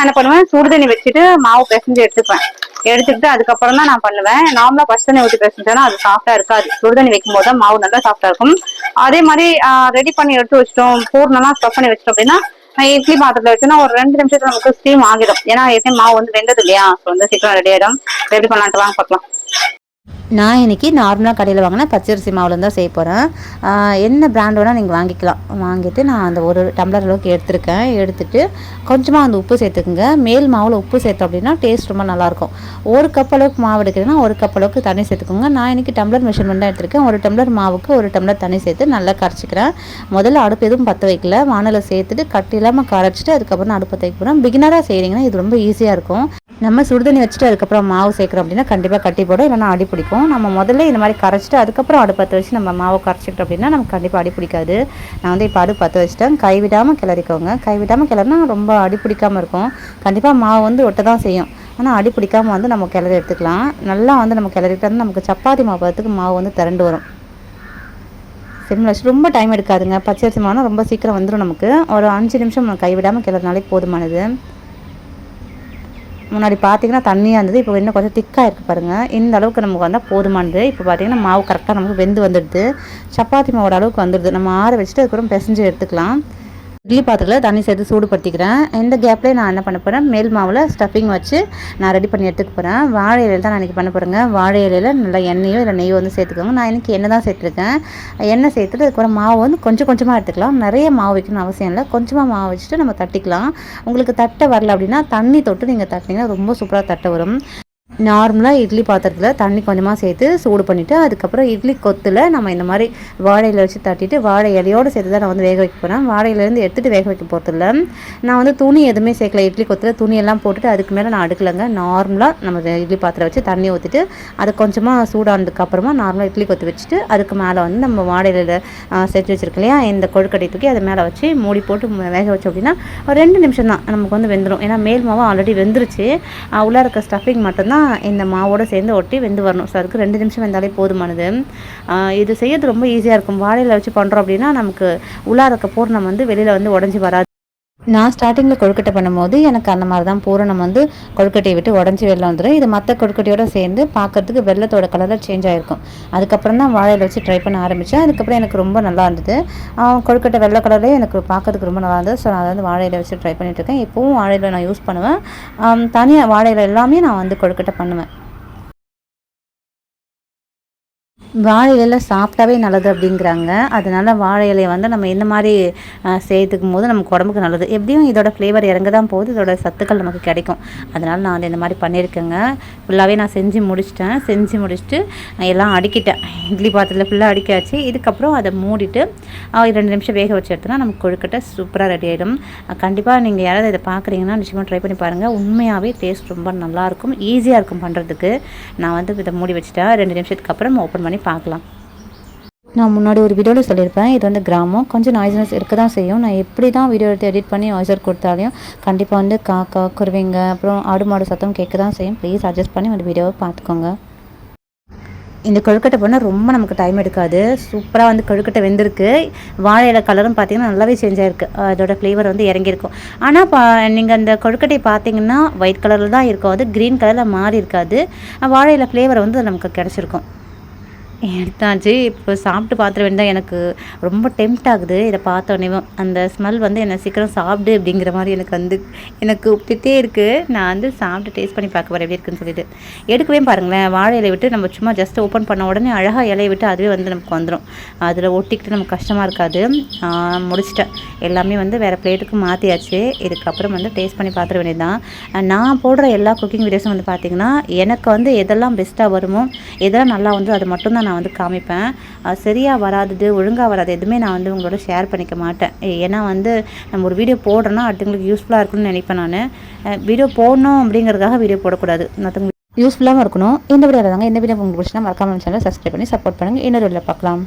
நான் என்ன பண்ணுவேன், சுடுதண்ணி வச்சுட்டு மாவு பிசைஞ்சு எடுத்துப்பேன். எடுத்துக்கிட்டு அதுக்கப்புறம் தான் நான் பண்ணுவேன். நார்மலா பச்சை தண்ணி ஊற்றி பிசைஞ்சேன்னா அது சாஃப்டா இருக்காது. சுடுதண்ணி வைக்கும் போது மாவு நல்லா சாஃப்டா இருக்கும். அதே மாதிரி ரெடி பண்ணி எடுத்து வச்சிட்டோம், பூர்ணமா ஸ்டஃப் பண்ணி வச்சிட்டோம் அப்படின்னா இட்லி பாத்திரத்துல வச்சுன்னா ஒரு 2 நிமிஷத்துல நமக்கு ஸ்டீம் ஆகிடும். ஏன்னா ஏற்கனவே மாவு வந்து வெந்தது இல்லையா, வந்து சீக்கிரம் ரெடி ஆயிடும். ரெடி பண்ணலான்ட்டு வாங்க பார்க்கலாம். நான் இன்றைக்கி நார்மலாக கடையில் வாங்கினா பச்சரிசி மாவுலேருந்து தான் செய்ய போகிறேன். என்ன பிராண்ட் வேணால் நீங்கள் வாங்கிக்கலாம். வாங்கிட்டு நான் அந்த ஒரு டம்ளர் அளவுக்கு எடுத்துருக்கேன். எடுத்துகிட்டு கொஞ்சமாக அந்த உப்பு சேர்த்துக்குங்க. மேல் மாவில் உப்பு சேர்த்தோம் அப்படின்னா டேஸ்ட் ரொம்ப நல்லாயிருக்கும். ஒரு கப் அளவுக்கு மாவு எடுக்கிறேன்னா ஒரு கப் அளவுக்கு தண்ணி சேர்த்துக்கோங்க. நான் இன்றைக்கி டம்ளர் மெஷர்மெண்ட் தான் எடுத்திருக்கேன். ஒரு டம்ளர் மாவுக்கு ஒரு டம்ளர் தண்ணி சேர்த்து நல்லா கரைச்சிக்கிறேன். முதல்ல அடுப்பு எதுவும் பற்ற வைக்கல, வானலை சேர்த்துட்டு கட்டி இல்லாமல் கரைச்சிட்டு அதுக்கப்புறம் அடுப்பு தைக்க போகிறேன். பிகினராக செய்கிறீங்கன்னா இது ரொம்ப ஈஸியாக இருக்கும். நம்ம சுடுதண்ணி வச்சுட்டு அதுக்கப்புறம் மாவு சேர்க்குறோம் அப்படின்னா கண்டிப்பாக கட்டி போடும், இல்லைனா அடி பிடிக்கும். நம்ம முதல்ல இந்த மாதிரி கரைச்சிட்டு அதுக்கப்புறம் அடுப்பத்தை வச்சு நம்ம மாவை கரைச்சிக்கிட்டோம் அப்படின்னா நமக்கு கண்டிப்பாக அடி பிடிக்காது. நான் வந்து இப்போ அடுப்பு பற்ற வச்சுட்டேன். கைவிடாமல் கிளறிக்கோங்க. கைவிடாமல் கிளறினா ரொம்ப அடி பிடிக்காமல் இருக்கும். கண்டிப்பாக மாவு வந்து ஒட்ட தான் செய்யும், ஆனால் அடி பிடிக்காமல் வந்து நம்ம கிளறி எடுத்துக்கலாம். நல்லா வந்து நம்ம கிளறிட்டு நமக்கு சப்பாத்தி மாவு பதத்துக்கு மாவு வந்து திரண்டு வரும். சிம்மில் வச்சு ரொம்ப டைம் எடுக்காதுங்க. பச்சரிசி மாவுனா ரொம்ப சீக்கிரம் வந்துடும். நமக்கு ஒரு 5 நிமிஷம் நம்ம கைவிடாமல் கிளறினாலே போதுமானது. முன்னாடி பார்த்தீங்கன்னா தண்ணியாக இருந்தது, இப்போ இன்னும் கொஞ்சம் திக்காக இருக்குது பாருங்கள். இந்த அளவுக்கு நமக்கு வந்தால் போதுமானது. இப்போ பார்த்தீங்கன்னா மாவு கரெக்டாக நமக்கு வெந்து வந்துடுது. சப்பாத்தி மாவோட அளவுக்கு வந்துடுது. நம்ம ஆற வச்சுட்டு அதுக்கப்புறம் பிசைஞ்சு எடுத்துக்கலாம். இட்லி பாத்திரத்தில் தண்ணி சேர்த்து சூடுபடுத்திக்கிறேன். இந்த கேப்லேயே நான் என்ன பண்ண போகிறேன், மேல் மாவில் ஸ்டஃபிங் வச்சு நான் ரெடி பண்ணி எடுத்துக்க போகிறேன். வாழை இலையில் தான் நான் இன்றைக்கி பண்ண போகிறேங்க. வாழை இலையில் நல்லா எண்ணெயோ இல்லை நெய்யோ வந்து சேர்த்துக்கோங்க. நான் இன்றைக்கி எண்ணெய் தான் சேர்த்துருக்கேன். எண்ணெய் சேர்த்துட்டு அதுக்கப்புறம் மாவு வந்து கொஞ்சம் கொஞ்சமாக எடுத்துக்கலாம். நிறைய மாவு வைக்கணும்னு அவசியம் இல்லை. கொஞ்சமாக மாவு வச்சுட்டு நம்ம தட்டிக்கலாம். உங்களுக்கு தட்டை வரல அப்படின்னா தண்ணி தொட்டு நீங்கள் தட்டினீங்கன்னா ரொம்ப சூப்பராக தட்டை வரும். நார்மலாக இட்லி பாத்திரத்தில் தண்ணி கொஞ்சமாக சேர்த்து சூடு பண்ணிவிட்டு அதுக்கப்புறம் இட்லி கொத்தில் நம்ம இந்த மாதிரி வாழையில் வச்சு தட்டிட்டு வாழை இலையோடு சேர்த்து தான் நான் வந்து வேக வைக்க போகிறேன். வாழையிலேருந்து எடுத்துகிட்டு வேக வைக்க போகிறதில்ல. நான் வந்து துணி எதுவுமே சேர்க்கல. இட்லி கொத்தில் துணியெல்லாம் போட்டுட்டு அதுக்கு மேலே நான் அடுக்கலைங்க. நார்மலாக நம்ம இட்லி பாத்திரம் வச்சு தண்ணி ஊற்றிட்டு அது கொஞ்சமாக சூடானதுக்கப்புறமா நார்மலாக இட்லி கொத்து வச்சுட்டு அதுக்கு மேலே வந்து நம்ம வாழையில் செஞ்சு வச்சுருக்கோம் இல்லையா, இந்த கொழுக்கட்டை தூக்கி அது மேலே வச்சு மூடி போட்டு வேக வச்சோம் அப்படின்னா ஒரு 2 நிமிஷம் தான் நமக்கு வந்து வெந்துடும். ஏன்னா மேல் மாவு ஆல்ரெடி வெந்துருச்சு. உள்ளே இருக்க ஸ்டஃபிங் மட்டும்தான் இந்த மாவோடு சேர்ந்து ஒட்டி வெந்து வரணும். ஸோ அதுக்கு 2 நிமிஷம் வெந்தாலே போதுமானது. இது செய்யறது ரொம்ப ஈஸியாக இருக்கும். வாழையில் வச்சு பண்ணுறோம் அப்படின்னா நமக்கு உள்ளார இருக்க பூரணம் வந்து வெளியில் வந்து உடஞ்சி வராது. நான் ஸ்டார்டிங்கில் கொழுக்கட்டை பண்ணும்போது எனக்கு அந்த மாதிரி தான் பூரணம் வந்து கொழுக்கட்டையை விட்டு உடஞ்சி வெள்ளம் வந்துடும். இது மற்ற கொழுக்கட்டையோடு சேர்ந்து பார்க்குறதுக்கு வெள்ளத்தோட கலரில் சேஞ்ச் ஆகிருக்கும். அதுக்கப்புறம் தான் வாழையில் வச்சு ட்ரை பண்ண ஆரம்பித்தேன். அதுக்கப்புறம் எனக்கு ரொம்ப நல்லா இருந்தது. கொழுக்கட்டை வெள்ளை கலர்லேயே எனக்கு பார்க்கறதுக்கு ரொம்ப நல்லா இருந்தது. ஸோ நான் வந்து வாழையில் வச்சு ட்ரை பண்ணிட்டுருக்கேன். இப்போவும் வாழையில் நான் யூஸ் பண்ணுவேன். தனியாக வாழையில் எல்லாமே நான் வந்து கொழுக்கட்டை பண்ணுவேன். வாழை இலையில சாப்பிட்டாவே நல்லது அப்படிங்கிறாங்க. அதனால் வாழை இலையை வந்து நம்ம இந்த மாதிரி சேர்த்துக்கும் போது நமக்கு உடம்புக்கு நல்லது. எப்படியும் இதோட ஃப்ளேவர் இறங்க தான் போகுது, இதோட சத்துக்கள் நமக்கு கிடைக்கும். அதனால் நான் வந்து இந்த மாதிரி பண்ணியிருக்கேங்க. ஃபுல்லாகவே நான் செஞ்சு முடிச்சுட்டு எல்லாம் அடுக்கிட்டேன். இட்லி பாத்திரத்தில் ஃபுல்லாக அடிக்காச்சு. இதுக்கப்புறம் அதை மூடிட்டு 2 நிமிஷம் வேக வச்சு எடுத்தோன்னா நமக்கு கொழுக்கட்டை சூப்பராக ரெடி ஆகிடும். கண்டிப்பாக நீங்கள் யாராவது இதை பார்க்குறீங்கன்னா நிச்சயமாக ட்ரை பண்ணி பாருங்கள். உண்மையாகவே டேஸ்ட் ரொம்ப நல்லாயிருக்கும், ஈஸியாக இருக்கும் பண்ணுறதுக்கு. நான் வந்து இதை மூடி வச்சுட்டேன். 2 நிமிஷத்துக்கு அப்புறம் ஓப்பன் பண்ணி பார்க்கலாம். நான் முன்னாடி ஒரு வீடியோவில் சொல்லியிருப்பேன், இது வந்து கிராமம், கொஞ்சம் நாய்ஸ்னஸ் இருக்க தான் செய்யும். நான் எப்படி தான் வீடியோ எடுத்து எடிட் பண்ணி வாய்ஸர் கொடுத்தாலையும் கண்டிப்பாக வந்து காக்கா குருவிங்க அப்புறம் ஆடு மாடு சத்தம் கேட்க தான் செய்யும். ப்ளீஸ் அட்ஜஸ்ட் பண்ணி அந்த வீடியோவை பார்த்துக்கோங்க. இந்த கொழுக்கட்டை பண்ணால் ரொம்ப நமக்கு டைம் எடுக்காது. சூப்பராக வந்து கொழுக்கட்டை வெந்திருக்கு. வாழையில கலரும் பார்த்திங்கன்னா நல்லாவே சேஞ்ச் ஆகிருக்கு. அதோட ஃப்ளேவர் வந்து இறங்கியிருக்கும். ஆனால் நீங்கள் அந்த கொழுக்கட்டையை பார்த்தீங்கன்னா ஒயிட் கலரில் தான் இருக்கும், அது க்ரீன் கலரில் மாறி இருக்காது. வாழையில ஃப்ளேவர் வந்து நமக்கு கிடச்சிருக்கும். எடுத்தாச்சு. இப்போ சாப்பிட்டு பார்த்துட வேண்டியதான். எனக்கு ரொம்ப டெம்ட் ஆகுது இதை பார்த்தோன்னே. அந்த ஸ்மெல் வந்து என்னை சீக்கிரம் சாப்பிடு அப்படிங்கிற மாதிரி எனக்கு கூப்பிட்டுட்டே இருக்குது. நான் வந்து சாப்பிட்டு டேஸ்ட் பண்ணி பார்க்க போகிறேன் எப்படி இருக்குன்னு சொல்லிட்டு. எடுக்கவே பாருங்களேன், வாழை இலையை விட்டு நம்ம சும்மா ஜஸ்ட் ஓப்பன் பண்ண உடனே அழகாக இலையை விட்டு அதுவே வந்து நமக்கு வந்துடும். அதில் ஒட்டிக்கிட்டு நமக்கு கஷ்டமாக இருக்காது. முடிச்சிட்டேன். எல்லாமே வந்து வேறு பிளேட்டுக்கு மாற்றியாச்சு. இதுக்கப்புறம் வந்து டேஸ்ட் பண்ணி பார்த்துட வேண்டியதுதான். நான் போடுற எல்லா குக்கிங் வீடியோஸும் வந்து பார்த்திங்கன்னா எனக்கு வந்து எதெல்லாம் பெஸ்ட்டாக வருமோ, எதெல்லாம் நல்லா வந்து அது மட்டும் தான் நான் வந்து காமிப்பேன். சரியாக வராதது ஒழுங்காக வராது எதுவுமே நான் வந்து உங்களோட ஷேர் பண்ணிக்க மாட்டேன். ஏன்னா வந்து நம்ம ஒரு வீடியோ போடுறோன்னா அடுத்தவங்களுக்கு யூஸ்ஃபுல்லாக இருக்குன்னு நினைப்பேன். நான் வீடியோ போடணும் அப்படிங்கிறதுக்காக வீடியோ போடக்கூடாது, மற்றவங்களுக்கு யூஸ்ஃபுல்லாகவும் இருக்கணும். இந்த வீடியோ தாங்க. இந்த வீடியோ உங்களுக்கு பிடிச்சினா மறக்காம சேனலை சப்ஸ்கிரைப் பண்ணி சப்போர்ட் பண்ணுங்கள். இன்னொரு வீடியோவில் பார்க்கலாம்.